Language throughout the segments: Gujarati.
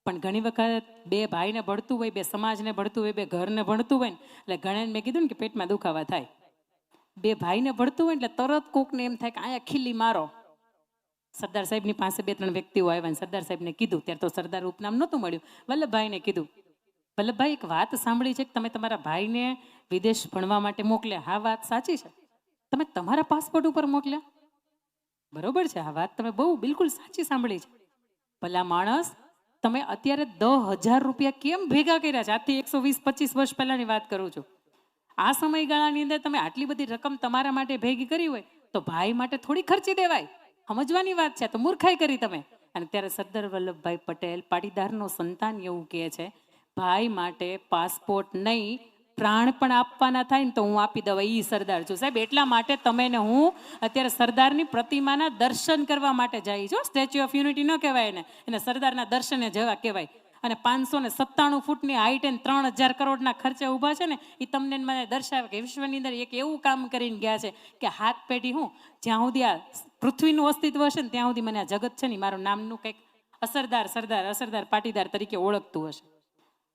પણ ઘણી વખત બે ભાઈને ભળતું હોય, બે સમાજને ભળતું હોય, બે ઘરને ભણતું હોય ને એટલે ઘણા મેં કીધું ને કે પેટમાં દુખાવા થાય. બે ભાઈને ભળતું હોય એટલે તરત કોકને એમ થાય કે અહીંયા ખીલી મારો. સરદાર સાહેબની પાસે 2-3 વ્યક્તિઓ આવ્યા, સરદાર સાહેબને કીધું, ત્યારે તો સરદાર ઉપનામ નહોતું મળ્યું, વલ્લભભાઈને કીધું, વલ્લભભાઈ એક વાત સાંભળી છે કે તમે તમારા ભાઈને વિદેશ ભણવા માટે મોકલ્યા. હા, વાત સાચી છે. તમે તમારા પાસપોર્ટ ઉપર મોકલ્યા? બરોબર છે, આ વાત તમે બહુ બિલકુલ સાચી સાંભળી છે. ભલા માણસ, તમે અત્યારે 10,000 રૂપિયા કેમ ભેગા કર્યા છે? આજથી 120-25 વર્ષ પહેલાની વાત કરું છું. આ સમયગાળાની અંદર તમે આટલી બધી રકમ તમારા માટે ભેગી કરી હોય તો ભાઈ માટે થોડી ખર્ચી દેવાય. સમજવાની વાત છે. તો મૂર્ખાઈ કરી તમે. અને ત્યારે સરદાર વલ્લભભાઈ પટેલ પાટીદારનો સંતાન એવું કહે છે, ભાઈ માટે પાસપોર્ટ નહીં, પ્રાણ પણ આપવાના થાય ને તો હું આપી દઉં, ઈ સરદાર છું. સાહેબ, એટલા માટે તમે ને હું અત્યારે સરદારની પ્રતિમાના દર્શન કરવા માટે જઈએ છો. સ્ટેચ્યુ ઓફ યુનિટી ન કહેવાય એને સરદારના દર્શને જવા કહેવાય. અને 597 ફૂટની હાઈટ અને 3,000 કરોડના ખર્ચે ઊભા છે ને, એ તમને મને દર્શાવે કે વિશ્વની અંદર એક એવું કામ કરીને ગયા છે કે હાથ પેઢી હું જ્યાં સુધી આ પૃથ્વીનું અસ્તિત્વ હશે ને ત્યાં સુધી મને આ જગત છે ને મારું નામનું કંઈક અસરદાર પાટીદાર તરીકે ઓળખતું હશે.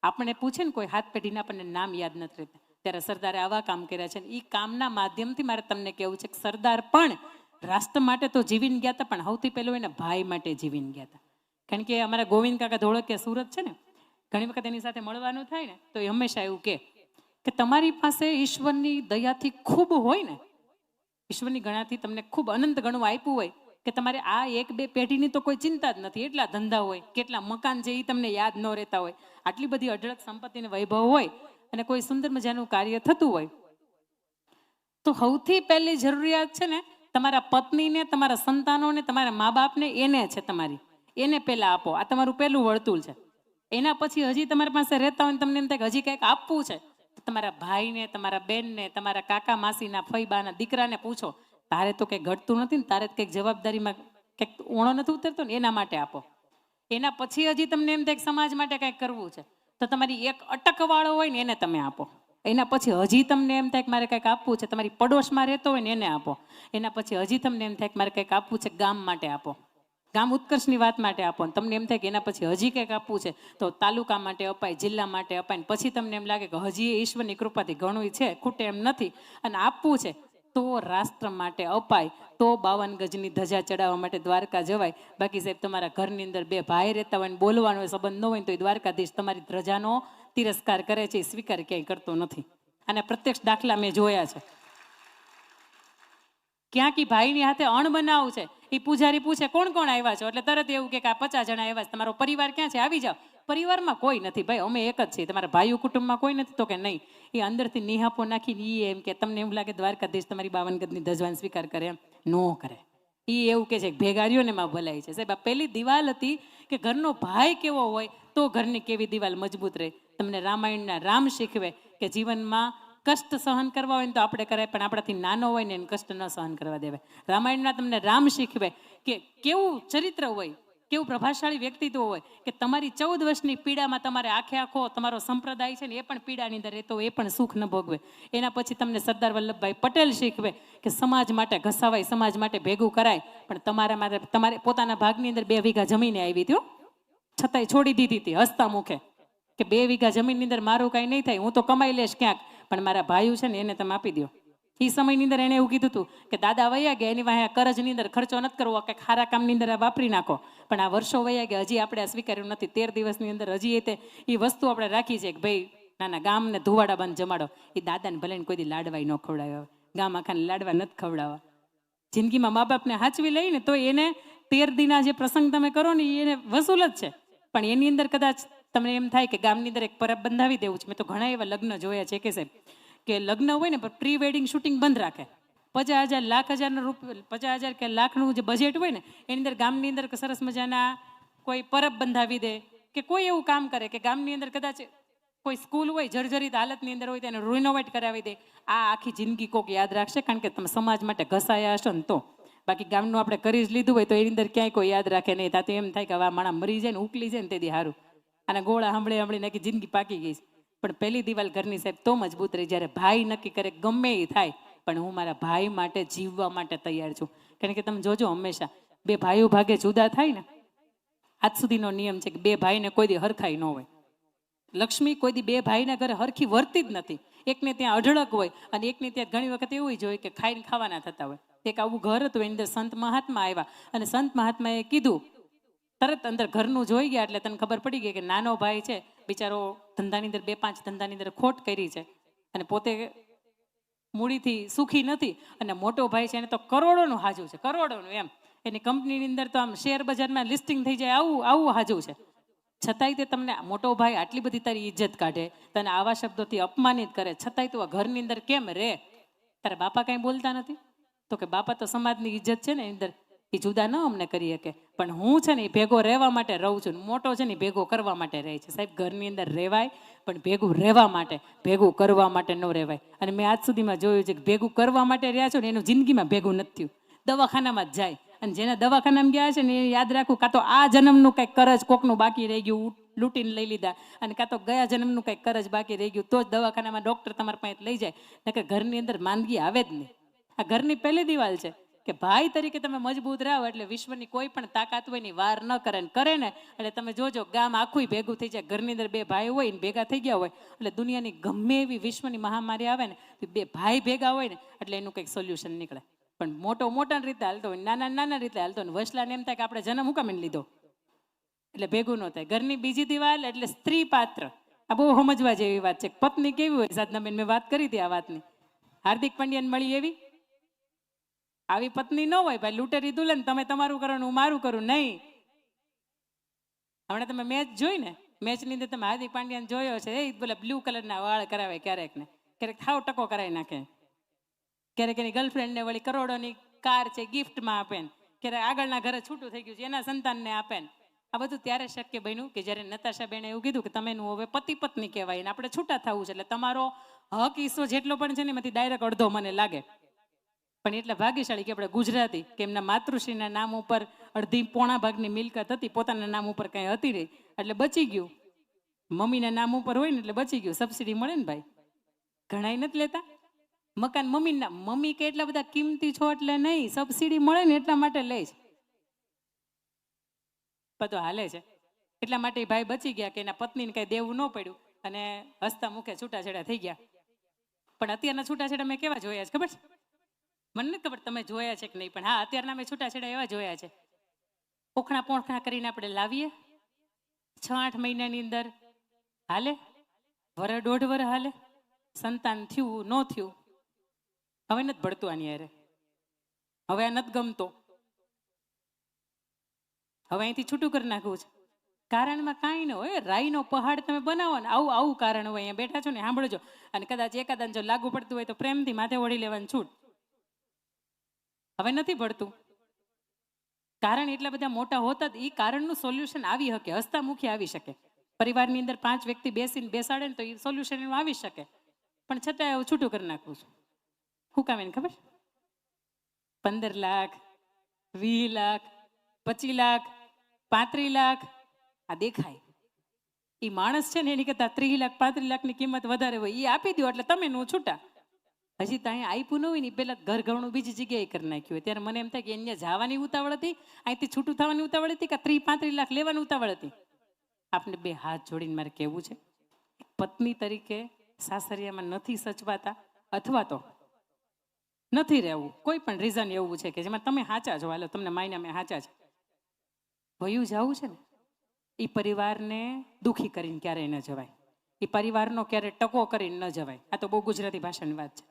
આપણે પૂછે ને કોઈ હાથ પેઢીને આપણને નામ યાદ નથી રહેતા. ત્યારે સરદારે આવા કામ કર્યા છે. એ કામના માધ્યમથી મારે તમને કહેવું છે કે સરદાર પણ રાષ્ટ્ર માટે તો જીવીને ગયા હતા, પણ સૌથી પહેલું એના ભાઈ માટે જીવીને ગયા હતા. કારણ કે અમારા ગોવિંદ કાકા ધોળકિયા સુરત છે ને, ઘણી વખત એની સાથે મળવાનું થાય ને તો એ હંમેશા એવું કે તમારી પાસે ઈશ્વરની દયાથી ખૂબ હોય ને, ઈશ્વરની ગણાથી તમને ખૂબ અનંત ગણું આપ્યું હોય કે તમારે આ 1-2 પેઢીની તો કોઈ ચિંતા જ નથી. એટલા ધંધા હોય, કેટલા મકાન છે એ તમને યાદ ન રહેતા હોય, આટલી બધી અઢળક સંપત્તિને વૈભવ હોય અને કોઈ સુંદર મજાનું કાર્ય થતું હોય, તો સૌથી પહેલી જરૂરિયાત છે ને તમારા પત્નીને, તમારા સંતાનોને, તમારા મા બાપને, એને છે તમારી. એને પહેલા આપો. આ તમારું પહેલું વર્તુળ છે. એના પછી હજી તમારી પાસે રહેતા હોય તમને એમ થાય કે હજી કંઈક આપવું છે, તમારા ભાઈને, તમારા બેનને, તમારા કાકા માસીના ફઈબાના દીકરાને પૂછો, તારે તો કંઈક ઘટતું નથી ને, તારે કંઈક જવાબદારીમાં કંઈક ઓણો નથી ઉતરતો ને, એના માટે આપો. એના પછી હજી તમને એમ થાય કે સમાજ માટે કંઈક કરવું છે તો તમારી એક અટકવાળો હોય ને એને તમે આપો. એના પછી હજી તમને એમ થાય કે મારે કંઈક આપવું છે, તમારી પડોશમાં રહેતો હોય ને એને આપો. એના પછી હજી તમને એમ થાય કે મારે કંઈક આપવું છે, ગામ માટે આપો, ગામ ઉત્કર્ષની વાત માટે આપો. તમને એમ થાય કે એના પછી હજી કંઈક આપવું છે તો તાલુકા માટે અપાય, જિલ્લા માટે અપાય. પછી તમને એમ લાગે કે હજી ઈશ્વરની કૃપાથી ઘણું છે, ખૂટે એમ નથી અને આપવું છે તો રાષ્ટ્ર માટે અપાય, તો 52 ગજની ધજા ચડાવવા માટે દ્વારકા જવાય. બાકી સાહેબ, તમારા ઘરની અંદર 2 ભાઈ રહેતા હોય ને બોલવાનો સંબંધ ન હોય તો એ દ્વારકાધીશ તમારી ધજાનો તિરસ્કાર કરે છે, સ્વીકાર ક્યાંય કરતો નથી. અને પ્રત્યક્ષ દાખલા મેં જોયા છે. ક્યાંક ભાઈની હાથે અણ બનાવું છે, એ પૂજારી પૂછે કોણ કોણ આવ્યા છો, એટલે તરત એવું કે આ 50 જણા આવ્યા છે, તમારો પરિવાર ક્યાં છે, આવી જાઓ. પરિવારમાં કોઈ નથી ભાઈ, અમે એક જ છીએ. તમારા ભાઈઓ કુટુંબમાં કોઈ નથી? તો કે નહીં. એ અંદરથી નિહાપો નાખીને એ એમ કે તમને એવું લાગે દ્વારકાધીશ તમારી 52 ગજની ધજવાનો સ્વીકાર કરે? એમ નો કરે. એ એવું કે છે કે ભેગારીઓ ને માં ભલાઈ છે. સાહેબ, આ પહેલી દિવાલ હતી કે ઘરનો ભાઈ કેવો હોય તો ઘરની કેવી દિવાલ મજબૂત રહે. તમને રામાયણના રામ શીખવે કે જીવનમાં કષ્ટ સહન કરવા હોય ને તો આપણે કરાય, પણ આપણાથી નાનો હોય ને એને કષ્ટ ન સહન કરવા દેવાય. રામાયણમાં તમને રામ શીખવે કે કેવું ચરિત્ર હોય, કેવું પ્રભાવશાળી વ્યક્તિત્વ હોય કે તમારી 14 વર્ષની પીડામાં તમારે આખો તમારો સંપ્રદાય છે ને એ પણ પીડાની અંદર રહેતો હોય, એ પણ સુખ ન ભોગવે. એના પછી તમને સરદાર વલ્લભભાઈ પટેલ શીખવે કે સમાજ માટે ઘસાવાય, સમાજ માટે ભેગું કરાય. પણ તમારે પોતાના ભાગની અંદર 2 વીઘા જમીને આવી હતી, છતાંય છોડી દીધી હતી હસતા મુખે કે 2 વીઘા જમીનની અંદર મારું કાંઈ નહીં થાય, હું તો કમાઈ લઈશ ક્યાંક, પણ મારા ભાઈઓ છે ને એને તમે આપી દો. એ સમયની અંદર એને એવું કીધું હતું કે દાદા વયા ગયા, એની વાંહે કરજની અંદર ખર્ચો નથી કરવો, કંઈક સારા કામની અંદર વાપરી નાખો. પણ આ વર્ષો વયા ગયા, હજી આપણે આ સ્વીકાર્યું નથી. 13 દિવસની અંદર હજી એ વસ્તુ આપણે રાખી છે કે ભાઈ નાના ગામને ધુવાડા બંધ જમાડો. એ દાદાને ભલે કોઈ દી લાડવાય ન ખવડાવ્યો, ગામ આખાને લાડવા નથી ખવડાવવા. જિંદગીમાં મા બાપને હાચવી લઈને તો એને 13 દીના જે પ્રસંગ તમે કરો ને એને વસૂલ જ છે. પણ એની અંદર કદાચ તમને એમ થાય કે ગામની અંદર એક પરબ બંધાવી દેવું છે. મેં તો ઘણા એવા લગ્ન જોયા છે કે સાહેબ કે લગ્ન હોય ને પણ પ્રી વેડિંગ શૂટિંગ બંધ રાખે. 50,000 લાખ રૂપિયા 50,000 કે લાખનું જે બજેટ હોય ને એની અંદર ગામની અંદર સરસ મજાના કોઈ પરબ બંધાવી દે કે કોઈ એવું કામ કરે કે ગામની અંદર કદાચ કોઈ સ્કૂલ હોય જર્જરિત હાલતની અંદર હોય તેને રિનોવેટ કરાવી દે. આ આખી જિંદગી કોક યાદ રાખશે, કારણ કે તમે સમાજ માટે ઘસાયા હશો ને તો. બાકી ગામનું આપણે કરી જ લીધું હોય તો એની અંદર ક્યાંય કોઈ યાદ રાખે નહીં. તાતે એમ થાય કે હવે માણા મરી જાય ને ઉકલી જાય ને તેથી સારું, અને ગોળા સાંભળી નાખી જિંદગી પાકી ગઈ. પણ પહેલી દિવાલ ઘરની સાહેબ તો મજબૂત રહી જ્યારે ભાઈ નક્કી કરે ગમે એ થાય પણ હું મારા ભાઈ માટે જીવવા માટે તૈયાર છું. કારણ કે તમે જોજો હંમેશા 2 ભાઈઓ ભાગે જુદા થાય ને આજ સુધીનો નિયમ છે કે બે ભાઈને કોઈ દી હરખાઈ ન હોય. લક્ષ્મી કોઈ દી બે ભાઈના ઘરે હરખી વર્તી જ નથી. એકને ત્યાં અઢળક હોય અને એકને ત્યાં ઘણી વખત એવું જ હોય કે ખાઈને ખાવાના થતા હોય. એક આવું ઘર હતું, એની અંદર સંત મહાત્મા આવ્યા અને સંત મહાત્માએ કીધું, તરત અંદર ઘરનું જોઈ ગયા એટલે તને ખબર પડી ગઈ કે નાનો ભાઈ છે બિચારો ધંધાની અંદર 2-5 ધંધાની અંદર ખોટ કરી છે અને પોતે મૂડીથી સુખી નથી, અને મોટો ભાઈ છે એને તો કરોડોનું હાજુ છે, કરોડોનું. એમ એની કંપનીની અંદર તો આમ શેર બજારમાં લિસ્ટિંગ થઈ જાય આવું આવું હાજુ છે. છતાંય તે તમને મોટો ભાઈ આટલી બધી તારી ઇજ્જત કાઢે, તને આવા શબ્દોથી અપમાનિત કરે, છતાંય તું આ ઘરની અંદર કેમ રે? તારા બાપા કાંઈ બોલતા નથી? તો કે બાપા તો સમાજની ઇજ્જત છે ને એની અંદર, એ જુદા ન અમને કરી શકે, પણ હું છે ને એ ભેગો રહેવા માટે રહું છું. મોટો છે ને એ ભેગો કરવા માટે રહે છે. સાહેબ, ઘરની અંદર રહેવાય પણ ભેગું રહેવા માટે, ભેગું કરવા માટે ન રહેવાય. અને મેં આજ સુધીમાં જોયું છે કે ભેગું કરવા માટે રહ્યા છો ને એનું જિંદગીમાં ભેગું નથી થયું. દવાખાનામાં જ જાય, અને જેના દવાખાનામાં ગયા છે ને એ યાદ રાખવું, કાં તો આ જન્મનું કંઈક કરજ કોકનું બાકી રહી ગયું, લૂંટીને લઈ લીધા, અને કાં તો ગયા જન્મનું કંઈક કરજ બાકી રહી ગયું, તો જ દવાખાનામાં ડૉક્ટર તમારા પાસે લઈ જાય. નકર ઘરની અંદર માંદગી આવે જ નહીં. આ ઘરની પહેલી દિવાલ છે કે ભાઈ તરીકે તમે મજબૂત રહો એટલે વિશ્વની કોઈ પણ તાકાત હોય ની વાર ન કરે, ને કરે ને એટલે તમે જોજો ગામ આખું ભેગું થઈ જાય. ઘરની અંદર બે ભાઈ હોય ને ભેગા થઈ ગયા હોય એટલે દુનિયાની ગમે એવી વિશ્વની મહામારી આવે ને તો બે ભાઈ ભેગા હોય ને એટલે એનું કંઈક સોલ્યુશન નીકળે. પણ મોટા રીતે હાલતો હોય, નાના રીતે હાલતો હોય, વસલાને એમ થાય કે આપણે જન્મ હુકામીને લીધો એટલે ભેગું ન થાય. ઘરની બીજી દિવાલ એટલે સ્ત્રી પાત્ર. આ બહુ સમજવા જેવી વાત છે. પત્ની કેવી હોય સાધનાબેન, મેં વાત કરી હતી આ વાતની. હાર્દિક પંડ્યાને મળી એવી આવી પત્ની ન હોય ભાઈ. લૂંટેરી દુલ્હન, તમે તમારું કરો હું મારું કરું, નહીં. હમણાં તમે મેચ જોઈ ને, મેચની અંદર તમે હાર્દિક પાંડ્યાને જોયો છે, એ બોલે બ્લુ કલરના વાળ કરાવે ક્યારેક ને ક્યારેક, થાવ ટકો કરાવી નાખે. ક્યારેક એની ગર્લફ્રેન્ડને વળી કરોડોની કાર છે ગિફ્ટમાં આપે ને, ક્યારેક આગળના ઘરે છૂટું થઈ ગયું છે એના સંતાનને આપે ને. આ બધું ત્યારે શક્ય બન્યું કે જ્યારે નતાશા બેને એવું કીધું કે તમે હવે પતિ પત્ની કહેવાય ને આપણે છૂટા થવું છે, એટલે તમારો હક હિસ્સો જેટલો પણ છે ને એમાંથી ડાયરેક્ટ અડધો મને લાગે. પણ એટલા ભાગ્યશાળી કે આપણે ગુજરાતી કે એમના માતૃશ્રીના નામ ઉપર અડધી પોણા ભાગની મિલકત હતી, પોતાના નામ ઉપર કઈ હતી નહીં એટલે બચી ગયું. મમ્મીના નામ ઉપર હોય ને એટલે બચી ગયું. સબસિડી મળે ને ભાઈ, ઘણાય નથી લેતા મકાન મમ્મીના. મમ્મી કે એટલા બધા કિંમતી છો એટલે નહીં, સબસિડી મળે ને એટલા માટે લે છે. બધું હાલે છે એટલા માટે ભાઈ બચી ગયા કે એના પત્નીને કઈ દેવું ન પડ્યું અને હસતા મુખે છૂટાછેડા થઈ ગયા. પણ અત્યારના છૂટાછેડા મેં કેવા જોયા છે ખબર છે? મને નથી ખબર તમે જોયા છે કે નહીં, પણ હા અત્યારના મેં છૂટાછેડા એવા જોયા છે. પોખણા કરીને આપણે લાવીએ, 6-8 મહિનાની અંદર હાલે, વર 1.5 વર હાલે, સંતાન થયું ન થયું, હવે નથી ભળતું આની યારે, હવે આ નથી ગમતો, હવે અહીંથી છૂટું કરી નાખવું છે. કારણમાં કાંઈ ન હોય, રાઈનો પહાડ તમે બનાવો ને આવું આવું કારણ હોય. અહીંયા બેઠા છો ને સાંભળજો, અને કદાચ એકાદાને જો લાગુ પડતું હોય તો પ્રેમથી માથે ઓઢી લેવાની છૂટ. હવે નથી ભળતું કારણ એટલા બધા મોટા હોતા જ એ કારણનું સોલ્યુશન આવી શકે, હસતા મુખે આવી શકે. પરિવારની અંદર 5 વ્યક્તિ બેસીને બેસાડે ને તો એ સોલ્યુશન એનું આવી શકે, પણ છતાં એવું છૂટું કરી નાખવું છું. શું કામ એને ખબર? 15 લાખ, 20 લાખ, 25 લાખ, 35 લાખ આ દેખાય. એ માણસ છે ને એની કરતા 30 લાખ 35 લાખની કિંમત વધારે હોય, એ આપી દો એટલે તમે નું છૂટા. હજી તો અહીંયા આપ્યું ન હોય ને પેલા ઘર ઘણું બીજી જગ્યાએ કરી નાખ્યું હોય. ત્યારે મને એમ થાય કે અહીંયા જવાની ઉતાવળ હતી, અહીંથી છૂટું થવાની ઉતાવળ હતી, કે 30-35 લાખ લેવાની ઉતાવળ હતી. આપણે બે હાથ જોડીને મારે કહેવું છે, પત્ની તરીકે સાસરિયામાં નથી સચવાતા અથવા તો નથી રહેવું, કોઈ પણ રીઝન એવું છે કે જેમાં તમે સાચા છો, હાલો તમને માયના મેં સાચા છે, વયું જવું છે ને એ પરિવારને દુઃખી કરીને ક્યારેય ન જવાય, એ પરિવારનો ક્યારે ટકો કરીને ન જવાય. આ તો બહુ ગુજરાતી ભાષાની વાત છે.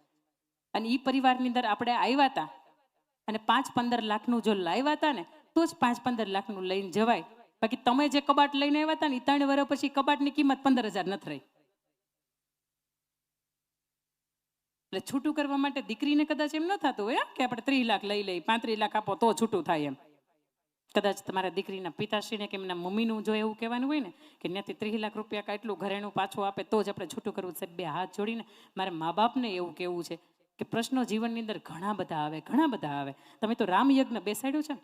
અને એ પરિવારની અંદર આપણે આવ્યા હતા અને 5-15 લાખનું જો લાવ્યા હતા ને તો જ 5-15 લાખનું લઈને જવાય. બાકી તમે જે કબાટ લઈને આવ્યા હતા ને 3 વર્ષ પછી કબાટની કિંમત 15,000 નથી રહી. એટલે છૂટું કરવા માટે દીકરીને કદાચ એમ ન થતું હોય કે આપણે 30 લાખ લઈ લઈ, 35 લાખ આપો તો છૂટું થાય એમ. કદાચ તમારા દીકરીના પિતાશ્રીને કે એમના મમ્મીનું જો એવું કહેવાનું હોય ને કે ત્યાંથી 30 લાખ રૂપિયા કાટલું ઘરેણું પાછું આપે તો જ આપણે છૂટું કરવું છે. બે હાથ જોડીને મારા મા બાપને એવું કહેવું છે કે પ્રશ્નો જીવનની અંદર ઘણા બધા આવે. તમે તો રામ યજ્ઞ બેસાડ્યું છે,